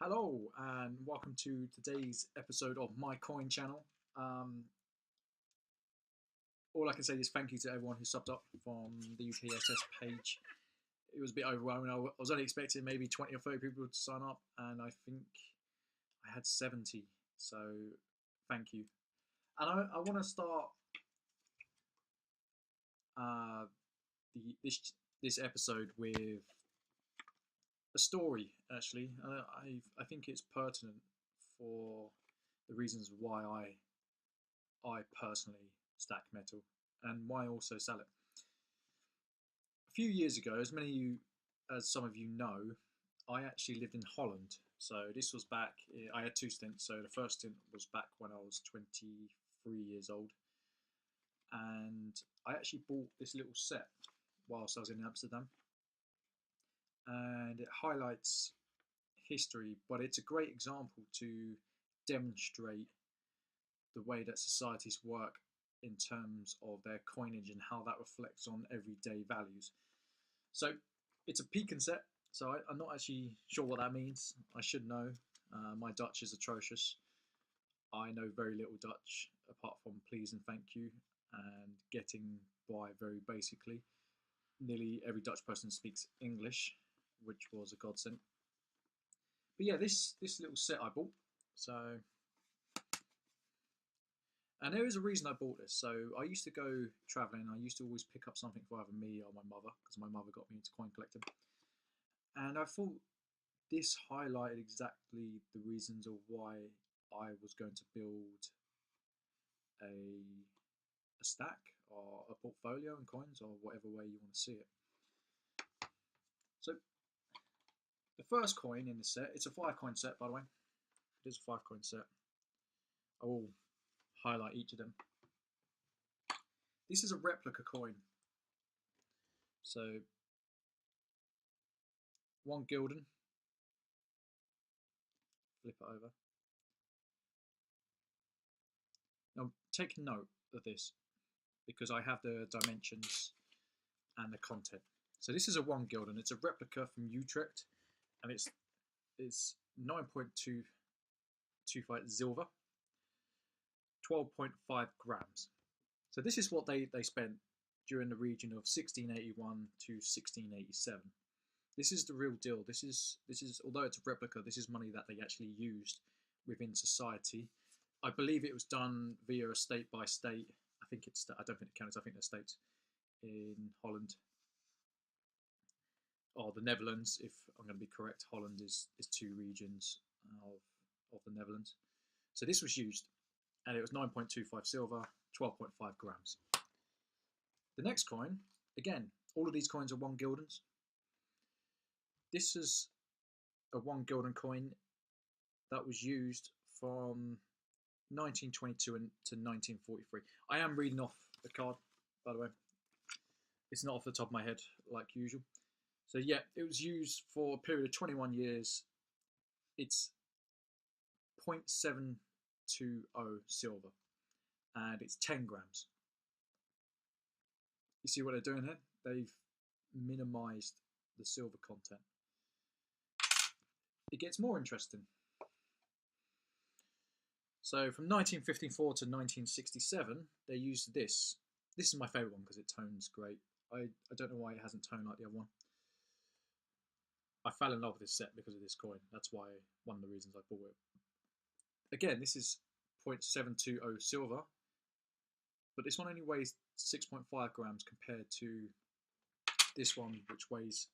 Hello and welcome to today's episode of my coin channel. Um, all I can say is thank you to everyone who subbed up from the UPSS page. It was a bit overwhelming. I was only expecting maybe 20 or 30 people to sign up, and I think I had 70. So thank you. And I want to start uh, this episode with a story. Actually, I think it's pertinent for the reasons why I personally stack metal and why I also sell it. A few years ago, as some of you know, I actually lived in Holland. So this was back. I had two stints. So the first stint was back when I was 23 years old, and I actually bought this little set whilst I was in Amsterdam, and it highlights history, but it's a great example to demonstrate the way that societies work in terms of their coinage and how that reflects on everyday values. So it's a pecan set. So I'm not actually sure what that means. I should know. My Dutch is atrocious. I know very little Dutch apart from please and thank you and getting by very basically. Nearly every Dutch person speaks English, which was a godsend. But yeah, this little set I bought. So, and there is a reason I bought this. So I used to go travelling. I used to always pick up something for either me or my mother, because my mother got me into coin collecting. And I thought this highlighted exactly the reasons of why I was going to build a stack or a portfolio in coins, or whatever way you want to see it. So the first coin in the set, it's a 5-coin set, by the way. It is a 5-coin set. I will highlight each of them. This is a replica coin. So 1 gulden. Flip it over. Now take note of this, because I have the dimensions and the content. So this is a 1 gulden. It's a replica from Utrecht, and it's 9.225 silver, 12.5 grams. So this is what they spent during the region of 1681 to 1687. This is the real deal. This is although it's a replica, this is money that they actually used within society. I believe it was done via a state by state. I don't think it counts. I think there's states in Holland or the Netherlands. If I'm going to be correct, Holland is 2 regions of the Netherlands. So this was used, and it was 9.25 silver, 12.5 grams. The next coin, again, all of these coins are 1 guldens. This is a 1 gulden coin that was used from 1922 to 1943. I am reading off the card, by the way. It's not off the top of my head like usual. So yeah, it was used for a period of 21 years. It's 0.720 silver, and it's 10 grams. You see what they're doing here? They've minimized the silver content. It gets more interesting. So from 1954 to 1967, they used this. This is my favourite one because it tones great. I don't know why it hasn't toned like the other one. I fell in love with this set because of this coin. That's why one of the reasons I bought it. Again, this is 0.720 silver, but this one only weighs 6.5 grams compared to this one, which weighs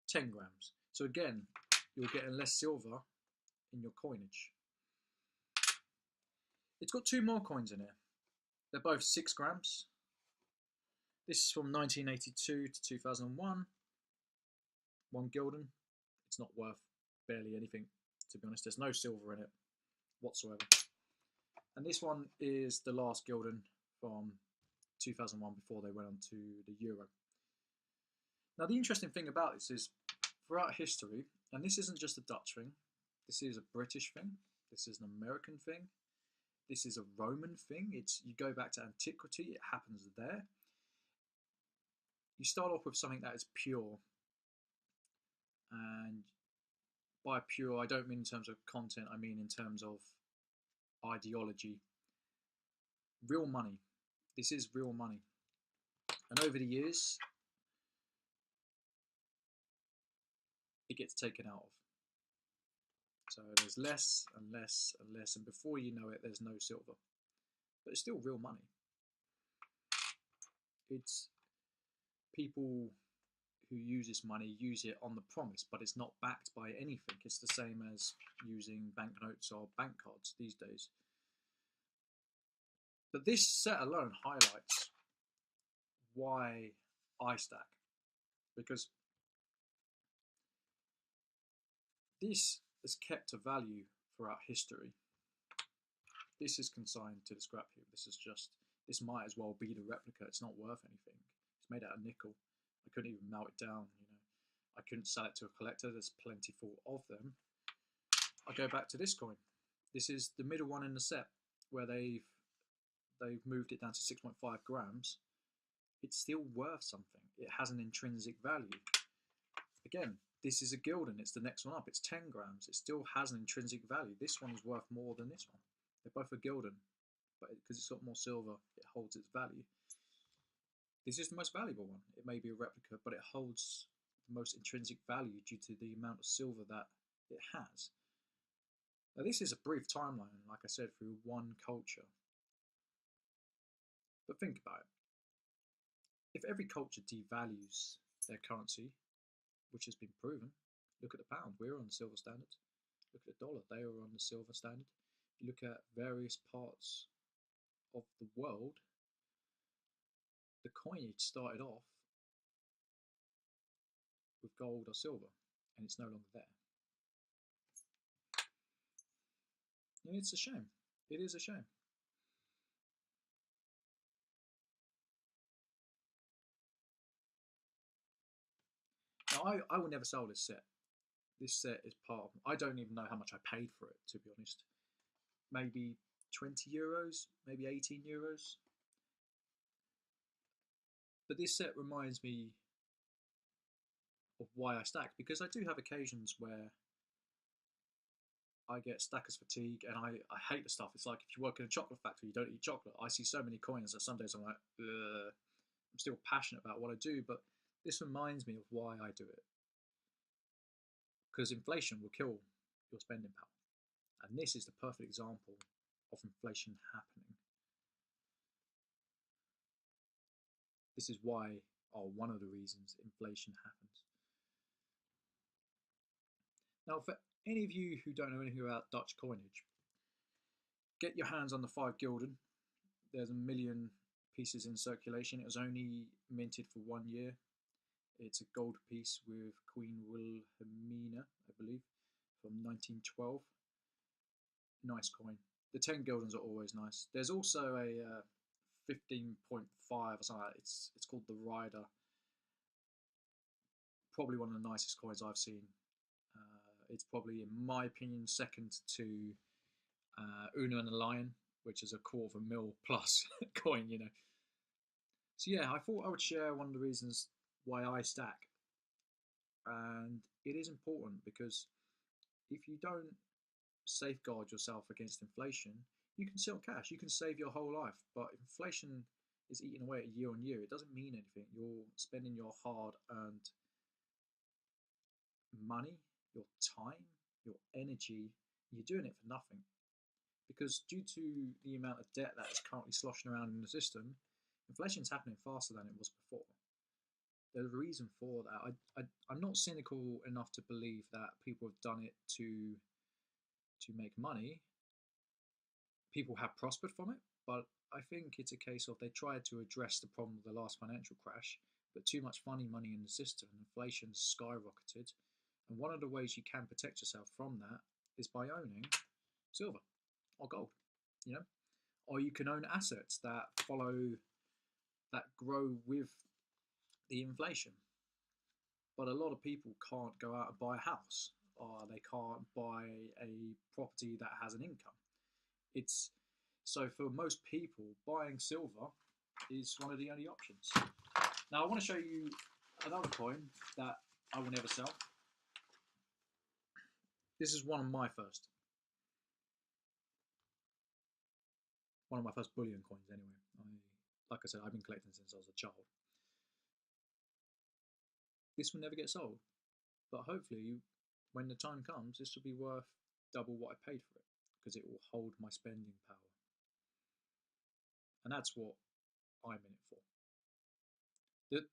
10 grams. So again, you're getting less silver in your coinage. It's got 2 more coins in here. They're both 6 grams. This is from 1982 to 2001. 1 gulden. It's not worth barely anything, to be honest. There's no silver in it whatsoever. And this one is the last gulden from 2001 before they went on to the euro. Now the interesting thing about this is throughout history, and this isn't just a Dutch thing, this is a British thing, this is an American thing, this is a Roman thing. You go back to antiquity, it happens there. You start off with something that is pure, and by pure, I don't mean in terms of content, I mean in terms of ideology. Real money. This is real money. And over the years, it gets taken out of. So there's less and less and less, and before you know it, there's no silver. But it's still real money. It's people who use this money use it on the promise, but it's not backed by anything. It's the same as using banknotes or bank cards these days. But this set alone highlights why I stack, because this has kept a value throughout history. This is consigned to the scrap heap. This might as well be the replica. It's not worth anything. It's made out of nickel. I couldn't even melt it down, you know. I couldn't sell it to a collector. There's plentiful of them. I go back to this coin. This is the middle one in the set where they've moved it down to 6.5 grams. It's still worth something. It has an intrinsic value. Again, this is a gulden. It's the next one up. It's 10 grams. It still has an intrinsic value. This one is worth more than this one. They're both a gulden, but because it's got more silver, it holds its value. This is the most valuable one. It may be a replica, but it holds the most intrinsic value due to the amount of silver that it has. Now, this is a brief timeline, like I said, through one culture. But think about it. If every culture devalues their currency, which has been proven, look at the pound, we're on the silver standard. Look at the dollar, they are on the silver standard. You look at various parts of the world, the coinage started off with gold or silver, and it's no longer there. And it's a shame. It is a shame. Now, I will never sell this set. This set is part of, I don't even know how much I paid for it, to be honest. Maybe 20 euros, maybe 18 euros. But this set reminds me of why I stack, because I do have occasions where I get stackers fatigue and I hate the stuff. It's like if you work in a chocolate factory, you don't eat chocolate. I see so many coins that some days I'm like, ugh. I'm still passionate about what I do, but this reminds me of why I do it. Because inflation will kill your spending power. And this is the perfect example of inflation happening. This is why, or one of the reasons, inflation happens. Now, for any of you who don't know anything about Dutch coinage, get your hands on the 5 gulden. There's 1 million pieces in circulation. It was only minted for 1 year. It's a gold piece with Queen Wilhelmina, I believe, from 1912. Nice coin. The 10 guldens are always nice. There's also a 15.5 or something like that. It's called the Rider. Probably one of the nicest coins I've seen. It's probably, in my opinion, second to Uno and the Lion, which is a $250,000 plus coin, you know. So yeah, I thought I would share one of the reasons why I stack. And it is important because if you don't safeguard yourself against inflation, you can sit on cash, you can save your whole life, but inflation is eating away at year on year. It doesn't mean anything. You're spending your hard-earned money, your time, your energy, you're doing it for nothing. Because due to the amount of debt that is currently sloshing around in the system, inflation is happening faster than it was before. There's a reason for that. I'm not cynical enough to believe that people have done it to make money. People have prospered from it, but I think it's a case of they tried to address the problem of the last financial crash, but too much funny money in the system, inflation skyrocketed. And one of the ways you can protect yourself from that is by owning silver or gold, you know, or you can own assets that grow with the inflation. But a lot of people can't go out and buy a house, or they can't buy a property that has an income. So for most people, buying silver is one of the only options. Now I want to show you another coin that I will never sell. This is one of my first bullion coins anyway. Like I said, I've been collecting since I was a child. This will never get sold, but hopefully when the time comes, this will be worth double what I paid for it, because it will hold my spending power. And that's what I'm in it for.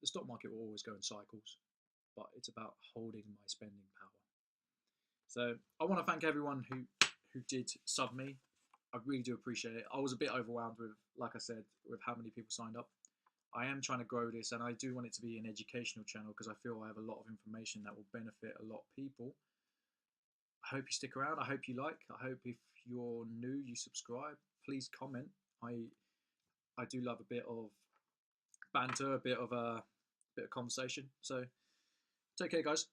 The stock market will always go in cycles, but it's about holding my spending power. So I want to thank everyone who did sub me. I really do appreciate it. I was a bit overwhelmed with, like I said, with how many people signed up. I am trying to grow this, and I do want it to be an educational channel because I feel I have a lot of information that will benefit a lot of people. I hope you stick around. I hope you like. I hope if you're new, you subscribe. Please comment. I do love a bit of banter, a bit of conversation. So take care, guys.